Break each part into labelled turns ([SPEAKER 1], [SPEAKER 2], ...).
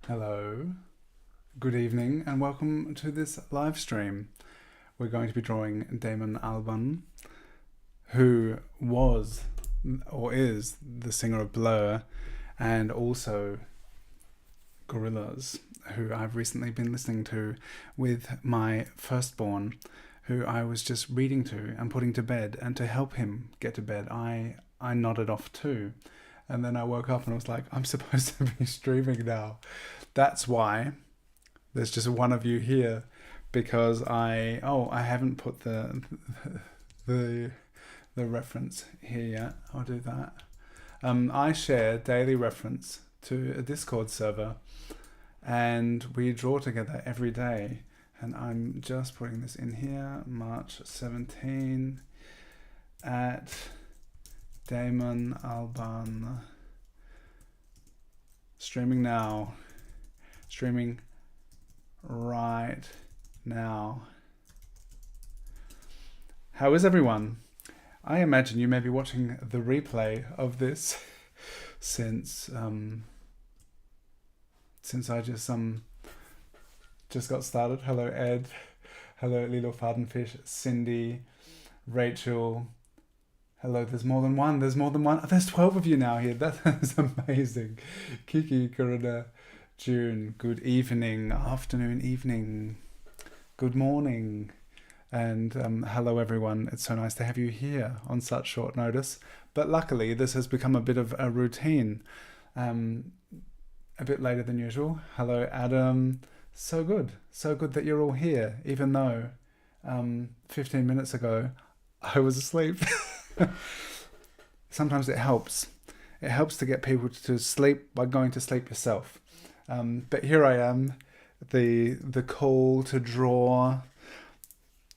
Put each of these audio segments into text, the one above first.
[SPEAKER 1] Hello, good evening, and welcome to this live stream. We're going to be drawing Damon Albarn, who was or is the singer of Blur and also Gorillaz, who I've recently been listening to with my firstborn, who I was just reading to and putting to bed, and to help him get to bed, I nodded off too. And then I woke up and I was like, I'm supposed to be streaming now. That's why there's just one of you here, because I haven't put the reference here yet. I'll do that. I share daily reference to a Discord server, and we draw together every day. And I'm just putting this in here, March 17 at Damon Albarn. Streaming now. Streaming right now. How is everyone? I imagine you may be watching the replay of this since I just got started. Hello Ed. Hello Lilo Fadenfish, Cindy, Rachel. Hello, there's more than one. There's 12 of you now here. That is amazing. Kiki, Karuna, June, good evening, afternoon, evening, good morning. And hello everyone. It's so nice to have you here on such short notice. But luckily, this has become a bit of a routine. A bit later than usual. Hello Adam. So good that you're all here, even though 15 minutes ago I was asleep. Sometimes it helps to get people to sleep by going to sleep yourself, but here I am. The call to draw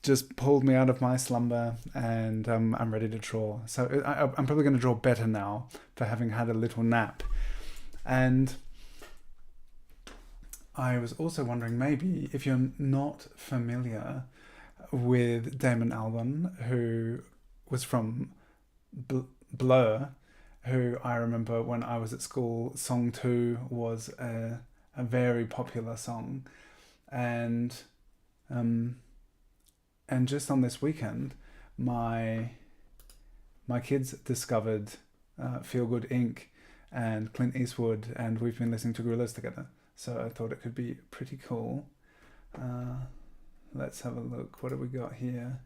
[SPEAKER 1] just pulled me out of my slumber, and I'm ready to draw. So I'm probably going to draw better now for having had a little nap. And I was also wondering, maybe if you're not familiar with Damon Albarn, who was from Blur, who I remember when I was at school, Song 2 was a very popular song. And just on this weekend, my kids discovered Feel Good Inc. and Clint Eastwood, and we've been listening to Gorillaz together. So I thought it could be pretty cool. Let's have a look. What have we got here?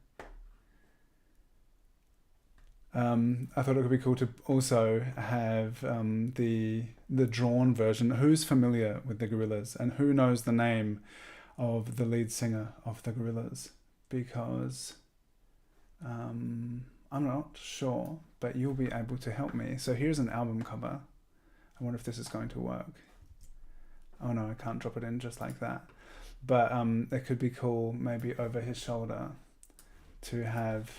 [SPEAKER 1] I thought it could be cool to also have the drawn version. Who's familiar with the Gorillaz, and who knows the name of the lead singer of the Gorillaz? Because I'm not sure, but you'll be able to help me. So here's an album cover. I wonder if this is going to work. Oh no, I can't drop it in just like that. But it could be cool, maybe over his shoulder, to have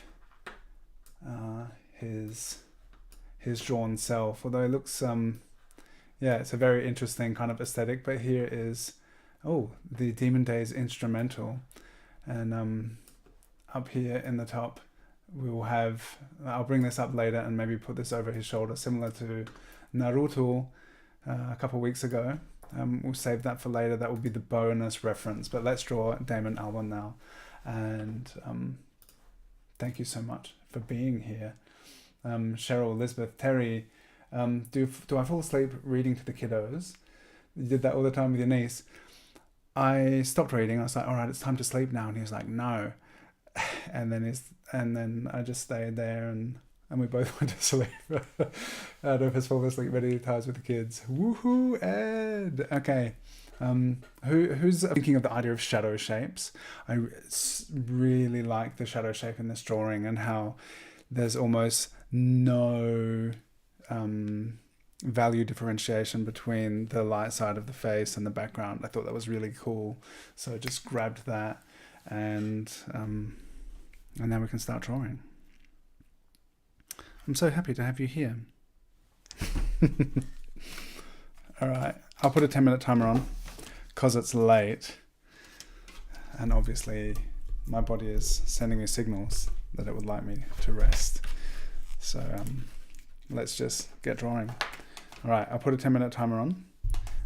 [SPEAKER 1] his drawn self. Although it looks it's a very interesting kind of aesthetic. But here is the Demon Days instrumental, and up here in the top we will have, I'll bring this up later and maybe put this over his shoulder, similar to Naruto a couple of weeks ago. We'll save that for later. That will be the bonus reference. But let's draw Damon Albarn now. And thank you so much for being here. Cheryl, Elizabeth, Terry, do I fall asleep reading to the kiddos? You did that all the time with your niece. I stopped reading. I was like, all right, it's time to sleep now. And he was like, no. And then I just stayed there, and we both went to sleep. I don't know if it's fallen asleep many times with the kids. Woohoo, Ed! Okay. Who's thinking of the idea of shadow shapes? I really like the shadow shape in this drawing, and how there's almost no value differentiation between the light side of the face and the background. I thought that was really cool. So I just grabbed that, and now we can start drawing. I'm so happy to have you here. All right, I'll put a 10-minute timer on because it's late, and obviously my body is sending me signals that it would like me to rest. So let's just get drawing. All right, I'll put a 10-minute timer on.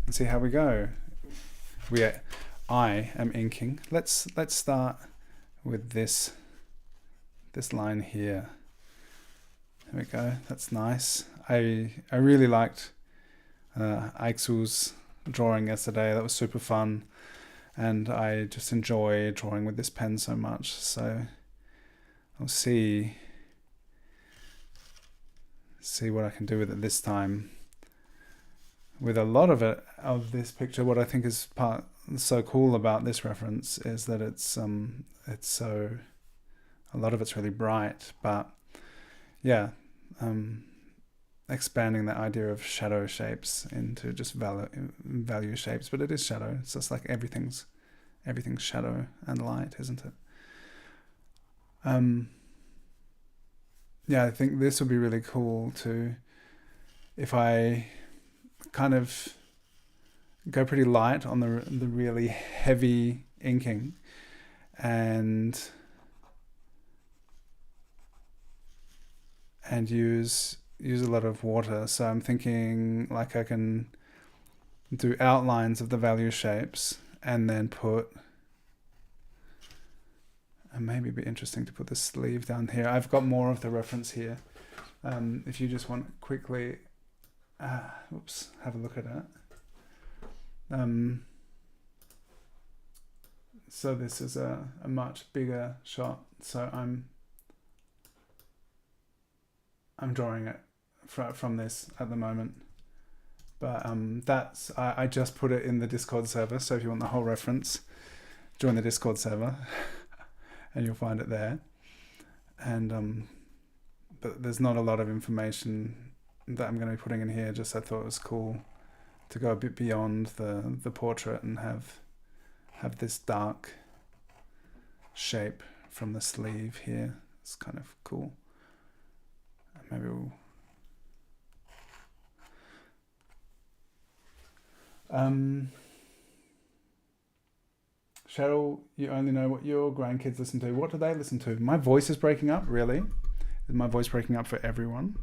[SPEAKER 1] and see how we go. I am inking. Let's start with this line here. There we go. That's nice. I really liked Aixel's drawing yesterday. That was super fun, and I just enjoy drawing with this pen so much. So I'll see what I can do with it this time. With a lot of this picture, what I think is so cool about this reference is that it's so, a lot of it's really bright, but yeah, expanding the idea of shadow shapes into just value shapes, but it is shadow. It's just like everything's shadow and light, isn't it? Yeah, I think this would be really cool to, if I kind of go pretty light on the really heavy inking and use a lot of water. So I'm thinking like I can do outlines of the value shapes and then and maybe it'd be interesting to put the sleeve down here. I've got more of the reference here. If you just want quickly have a look at it. So this is a much bigger shot. So I'm drawing it from this at the moment. But I just put it in the Discord server. So if you want the whole reference, join the Discord server, and you'll find it there. And but there's not a lot of information that I'm going to be putting in here. Just I thought it was cool to go a bit beyond the portrait and have this dark shape from the sleeve here. It's kind of cool. Maybe we'll Cheryl, you only know what your grandkids listen to. What do they listen to? My voice is breaking up, really? Is my voice breaking up for everyone?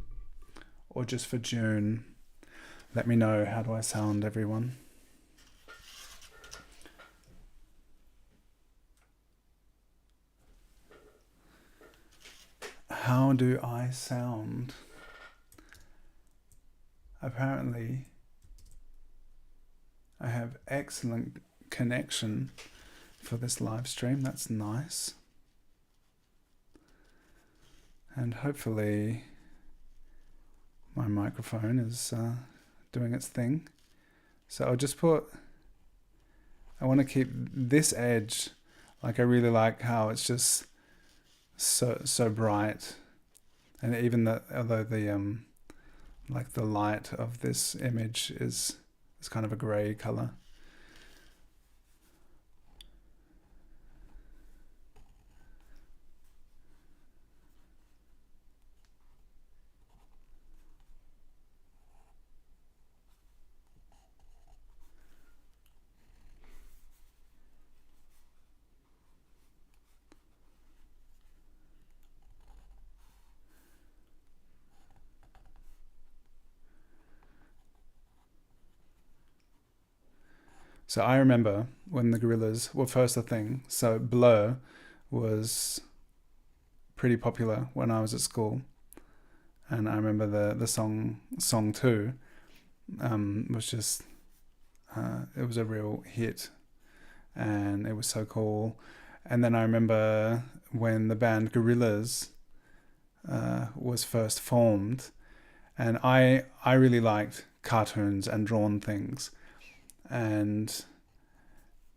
[SPEAKER 1] Or just for June? Let me know. How do I sound, everyone? How do I sound? Apparently, I have excellent connection for this live stream. That's nice. And hopefully my microphone is doing its thing. So I'll just I want to keep this edge, like I really like how it's just so bright, and even although the like the light of this image is kind of a grey color. So I remember when the Gorillaz were first a thing. So Blur was pretty popular when I was at school, and I remember the song 2 was just it was a real hit, and it was so cool. And then I remember when the band Gorillaz was first formed, and I really liked cartoons and drawn things. And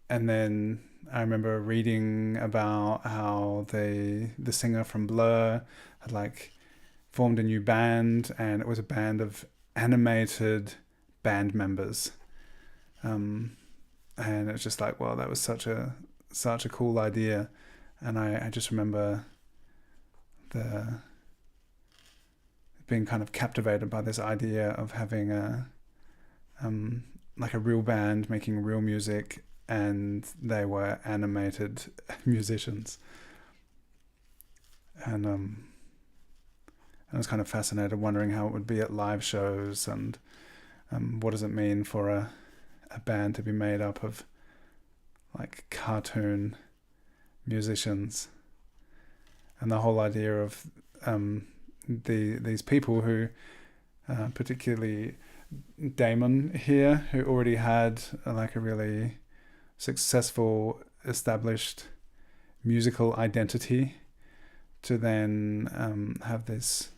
[SPEAKER 1] then I remember reading about how the singer from Blur had like formed a new band, and it was a band of animated band members. And it's just like, wow, that was such a cool idea. And I just remember being kind of captivated by this idea of having like a real band making real music, and they were animated musicians. And I was kind of fascinated, wondering how it would be at live shows, and what does it mean for a band to be made up of like cartoon musicians, and the whole idea of these people who, particularly Damon here, who already had like a really successful established musical identity, to then have this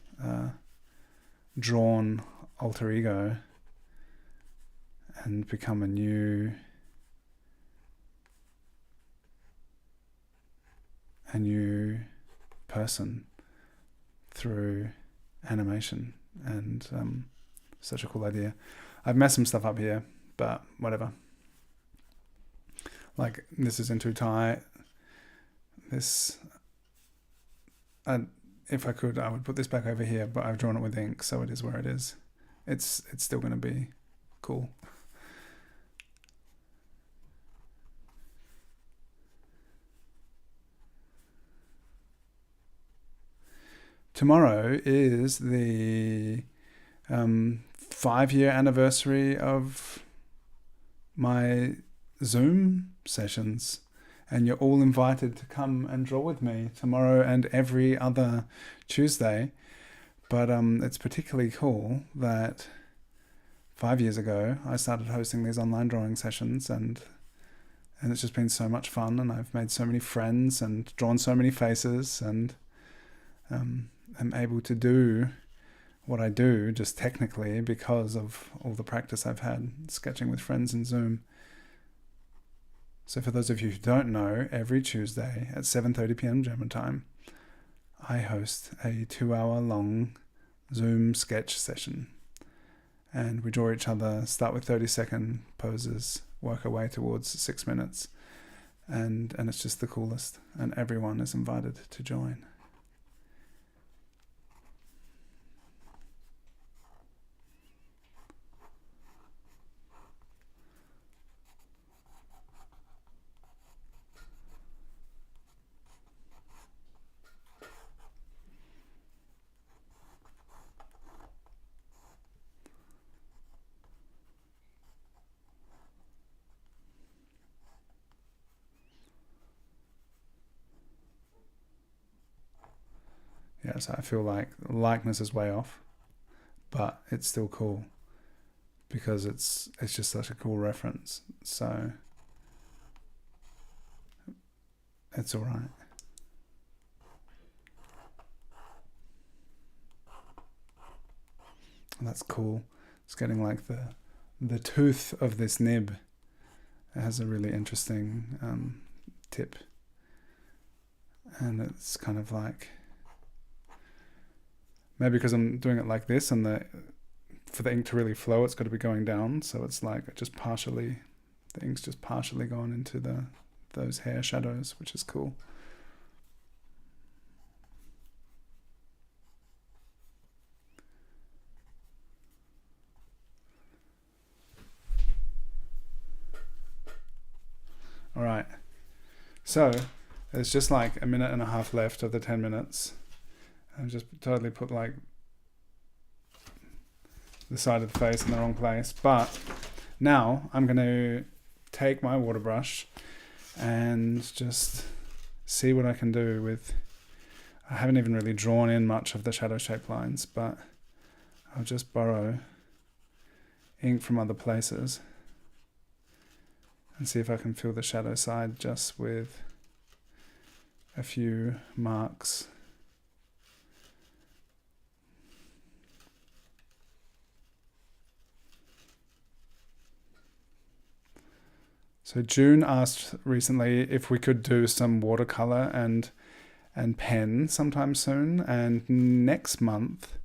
[SPEAKER 1] drawn alter ego and become a new person through animation. And such a cool idea. I've messed some stuff up here, but whatever. Like, this isn't too tight. This, if I could, I would put this back over here, but I've drawn it with ink, so it is where it is. It's still going to be cool. Tomorrow is the 5-year anniversary of my Zoom sessions, and you're all invited to come and draw with me tomorrow and every other Tuesday. But it's particularly cool that 5 years ago I started hosting these online drawing sessions, and it's just been so much fun, and I've made so many friends and drawn so many faces, and I'm able to do what I do just technically because of all the practice I've had sketching with friends in Zoom. So for those of you who don't know, every Tuesday at 7:30 p.m. German time, I host a 2-hour long Zoom sketch session. And we draw each other, start with 30-second poses, work our way towards 6 minutes. And it's just the coolest. And everyone is invited to join. Yeah, so I feel like likeness is way off, but it's still cool because it's just such a cool reference. So it's all right. And that's cool. It's getting like the tooth of this nib. It has a really interesting tip, and it's kind of like, maybe because I'm doing it like this, and for the ink to really flow, it's got to be going down. So it's like the ink's just partially gone into those hair shadows, which is cool. All right. So there's just like a minute and a half left of the 10 minutes. I've just totally put like the side of the face in the wrong place. But now I'm going to take my water brush and just see what I can do with... I haven't even really drawn in much of the shadow shape lines, but I'll just borrow ink from other places and see if I can fill the shadow side just with a few marks. So June asked recently if we could do some watercolor and pen sometime soon, and next month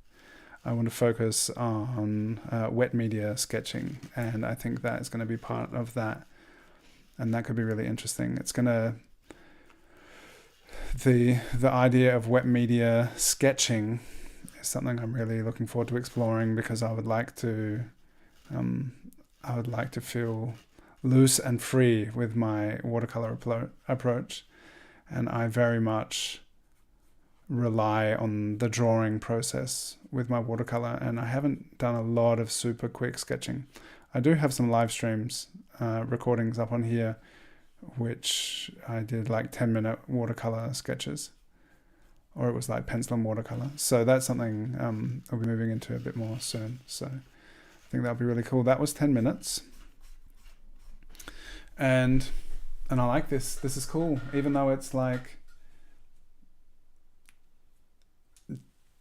[SPEAKER 1] I want to focus on wet media sketching, and I think that is going to be part of that, and that could be really interesting. It's going to... The idea of wet media sketching is something I'm really looking forward to exploring, because I would like to feel loose and free with my watercolor approach, and I very much rely on the drawing process with my watercolor, and I haven't done a lot of super quick sketching. I do have some live streams, recordings up on here, which I did like 10-minute watercolor sketches, or it was like pencil and watercolor. So that's something I'll be moving into a bit more soon. So I think that'll be really cool. That was 10 minutes. And I like this. This is cool, even though it's like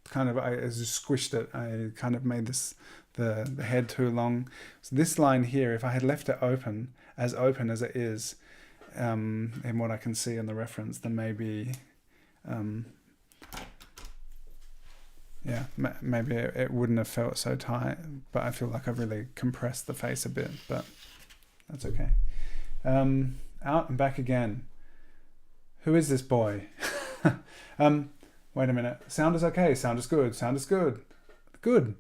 [SPEAKER 1] kind of, I just squished it. I kind of made this the head too long. So this line here, if I had left it open as it is, in what I can see in the reference, then maybe, yeah, maybe it wouldn't have felt so tight. But I feel like I've really compressed the face a bit, but that's okay. Out and back again. Who is this boy? Wait a minute. Sound is okay. Sound is good. Sound is good. Good.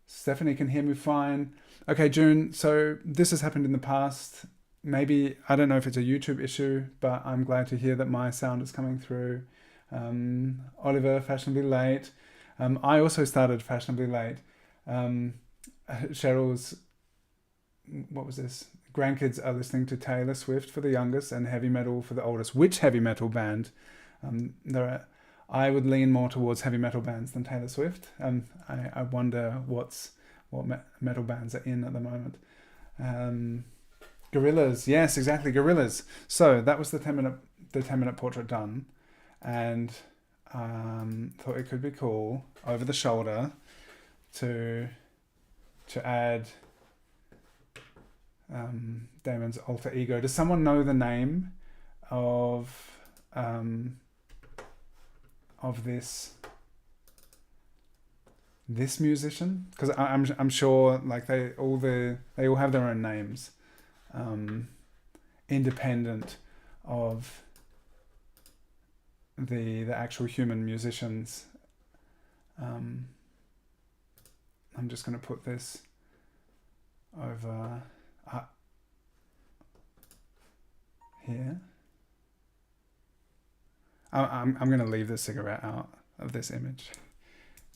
[SPEAKER 1] Stephanie can hear me fine. Okay, June. So this has happened in the past. Maybe, I don't know if it's a YouTube issue, but I'm glad to hear that my sound is coming through. Oliver, fashionably late. I also started fashionably late. Cheryl's, what was this? Grandkids are listening to Taylor Swift for the youngest and heavy metal for the oldest. Which heavy metal band? I would lean more towards heavy metal bands than Taylor Swift. I wonder what metal bands are in at the moment. Gorillas, yes, exactly, Gorillas. So that was the 10-minute portrait done, and thought it could be cool over the shoulder to add Damon's alter ego. Does someone know the name of this musician? Because I'm sure like they all have their own names, independent of the actual human musicians. I'm just going to put this over here. I'm going to leave the cigarette out of this image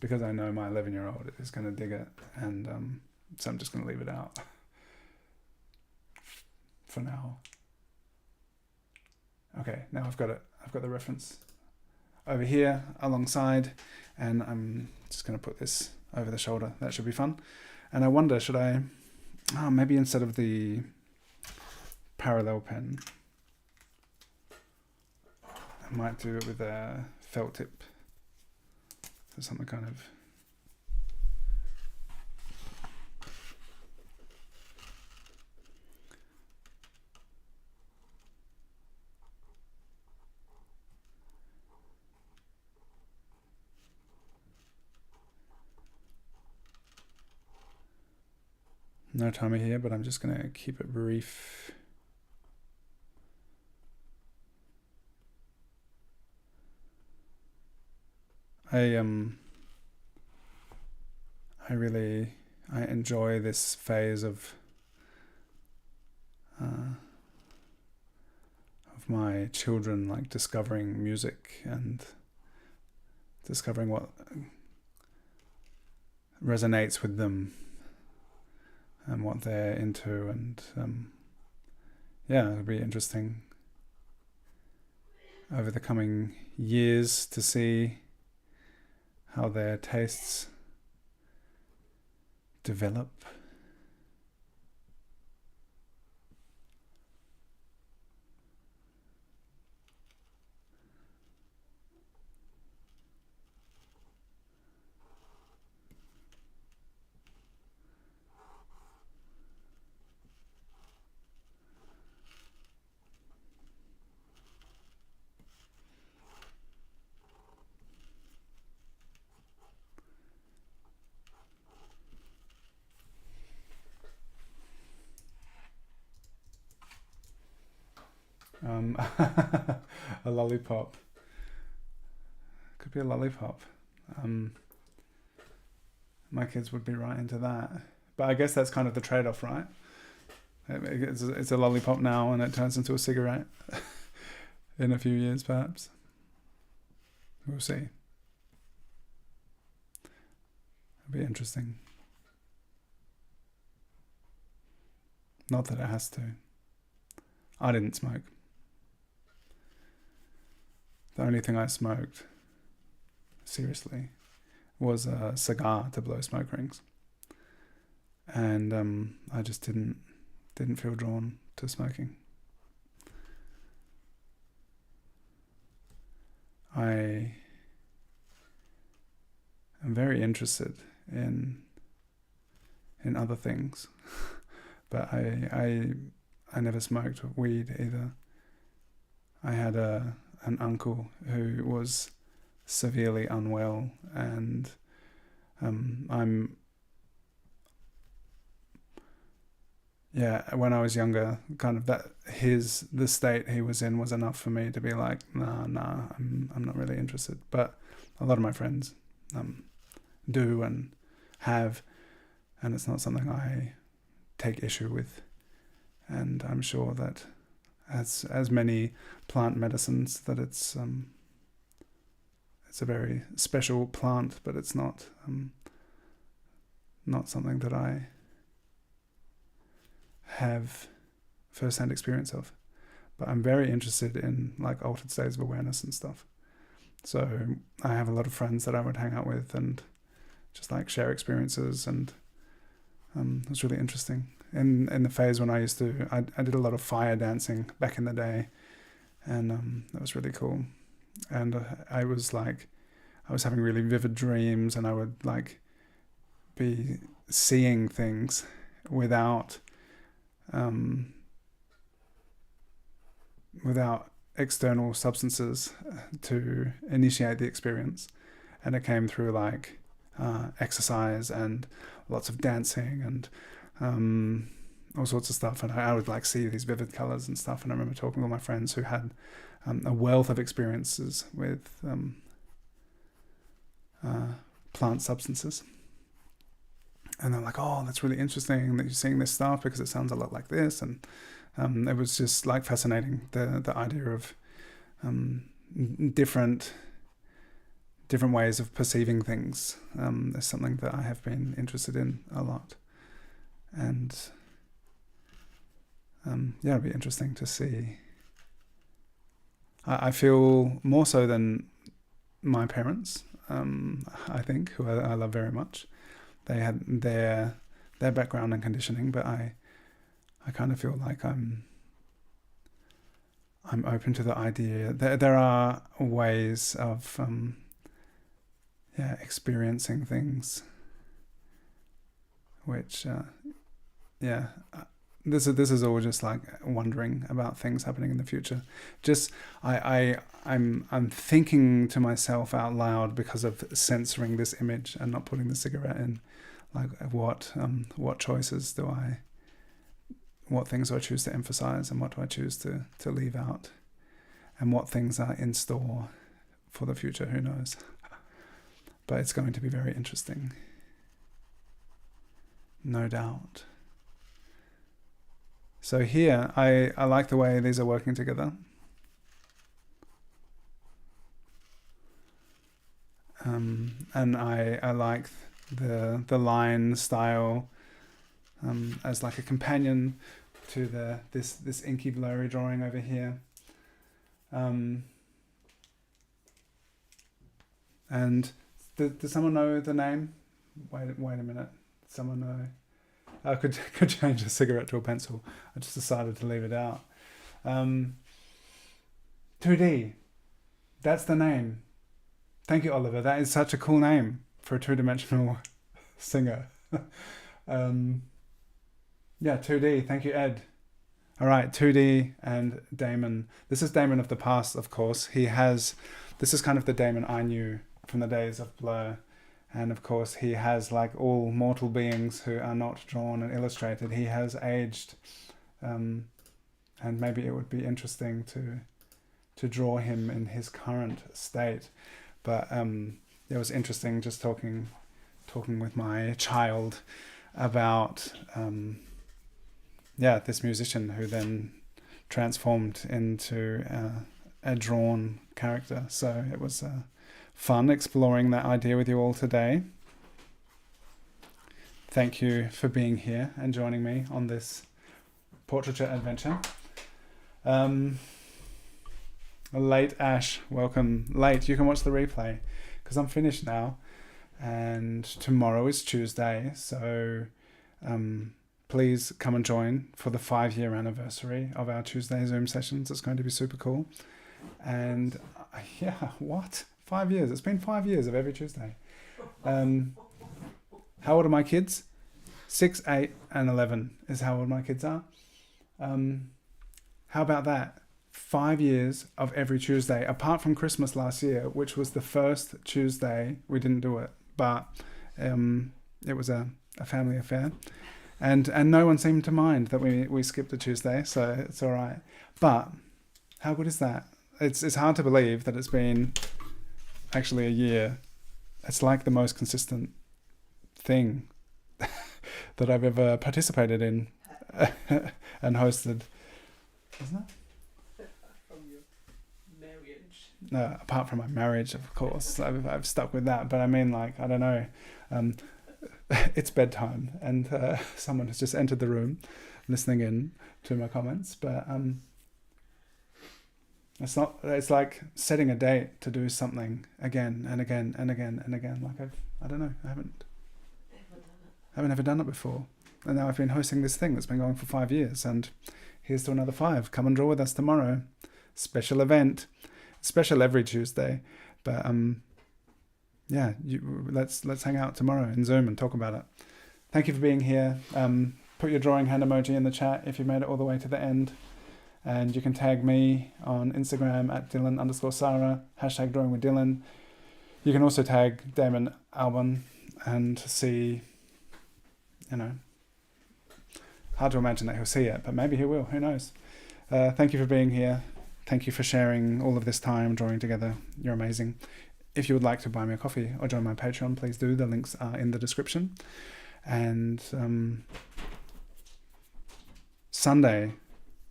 [SPEAKER 1] because I know my 11-year-old is going to dig it, and so I'm just going to leave it out for now. Okay, now I've got it. I've got the reference over here alongside, and I'm just going to put this over the shoulder. That should be fun. And I wonder, should I, maybe instead of the parallel pen, I might do it with a felt tip. So something kind of, no timer here, but I'm just going to keep it brief. I enjoy this phase of my children, like discovering music and discovering what resonates with them and what they're into, and it'll be interesting over the coming years to see how their tastes develop. A lollipop. Could be a lollipop. My kids would be right into that. But I guess that's kind of the trade-off, right? It's a lollipop now and it turns into a cigarette in a few years, perhaps. We'll see. It'll be interesting. Not that it has to. I didn't smoke. The only thing I smoked, seriously, was a cigar to blow smoke rings. And I just didn't feel drawn to smoking. I am very interested in other things, but I never smoked weed either. I had an uncle who was severely unwell, and when I was younger, kind of the state he was in was enough for me to be like, nah, I'm not really interested. But a lot of my friends do and have, and it's not something I take issue with. And I'm sure that as many plant medicines, that it's a very special plant, but it's not something that I have first-hand experience of. But I'm very interested in like altered states of awareness and stuff. So I have a lot of friends that I would hang out with and just like share experiences, and it was really interesting. In the phase when I did a lot of fire dancing back in the day, and that was really cool. And I was having really vivid dreams, and I would like be seeing things without external substances to initiate the experience. And it came through like exercise and lots of dancing and all sorts of stuff. And I would like see these vivid colors and stuff. And I remember talking with my friends who had a wealth of experiences with plant substances. And they're like, oh, that's really interesting that you're seeing this stuff because it sounds a lot like this. And it was just like fascinating, the idea of different ways of perceiving things. Is something that I have been interested in a lot. And it'll be interesting to see. I feel more so than my parents, I think, who I love very much. They had their background and conditioning, but I kind of feel like I'm open to the idea. There are ways of experiencing things, which this is all just like wondering about things happening in the future. Just I'm thinking to myself out loud because of censoring this image and not putting the cigarette in. Like what choices what things do I choose to emphasize, and what do I choose to leave out, and what things are in store for the future, who knows. But it's going to be very interesting, no doubt. So here, I like the way these are working together. And I like the line style as like a companion to this inky blurry drawing over here. And does someone know the name? Wait a minute. Someone know? I could change a cigarette to a pencil. I just decided to leave it out. 2D. That's the name. Thank you, Oliver. That is such a cool name for a two-dimensional singer. 2D. Thank you, Ed. All right, 2D and Damon. This is Damon of the past, of course. This is kind of the Damon I knew from the days of Blur. And of course, he has, like all mortal beings who are not drawn and illustrated, he has aged. And maybe it would be interesting to draw him in his current state. But it was interesting just talking with my child about this musician who then transformed into a drawn character. So it was fun exploring that idea with you all today. Thank you for being here and joining me on this portraiture adventure. Late Ash, welcome. Late, you can watch the replay because I'm finished now, and tomorrow is Tuesday, so please come and join for the 5-year anniversary of our Tuesday Zoom sessions. It's going to be super cool. And yeah, what? 5 years. It's been 5 years of every Tuesday. How old are my kids? 6, 8, and 11 is how old my kids are. How about that? 5 years of every Tuesday, apart from Christmas last year, which was the first Tuesday we didn't do it, but it was a family affair, and no one seemed to mind that we skipped a Tuesday, so it's all right. But how good is that? It's hard to believe that it's been actually a year. It's like the most consistent thing that I've ever participated in and hosted, isn't it? No, apart from my marriage, of course, I've stuck with that. But I mean, like, I don't know. It's bedtime, and someone has just entered the room, listening in to my comments. But it's not. It's like setting a date to do something again and again and again and again. Like I don't know. I haven't ever done it before, and now I've been hosting this thing that's been going for 5 years, and here's to another 5. Come and draw with us tomorrow. Special event. Special every Tuesday, but yeah, let's hang out tomorrow in Zoom and talk about it. Thank you for being here. Put your drawing hand emoji in the chat if you made it all the way to the end, and you can tag me on Instagram at Dylan_Sara, #drawing with Dylan. You can also tag Damon Albarn and see, hard to imagine that he'll see it, but maybe he will, who knows. Thank you for being here. Thank you for sharing all of this time drawing together. You're amazing. If you would like to buy me a coffee or join my Patreon, please do. The links are in the description. And Sunday,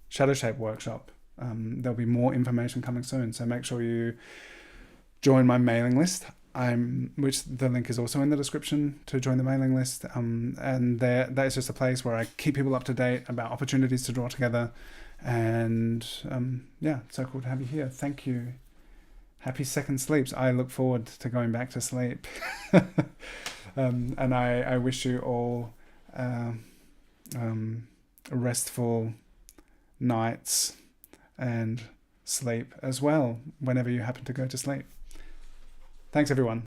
[SPEAKER 1] Shadow Shape workshop. There'll be more information coming soon, so make sure you join my mailing list. Which the link is also in the description to join the mailing list. And that is just a place where I keep people up to date about opportunities to draw together. And yeah, so cool to have you here. Thank you. Happy second sleeps. I look forward to going back to sleep. And I wish you all restful nights and sleep as well whenever you happen to go to sleep. Thanks everyone.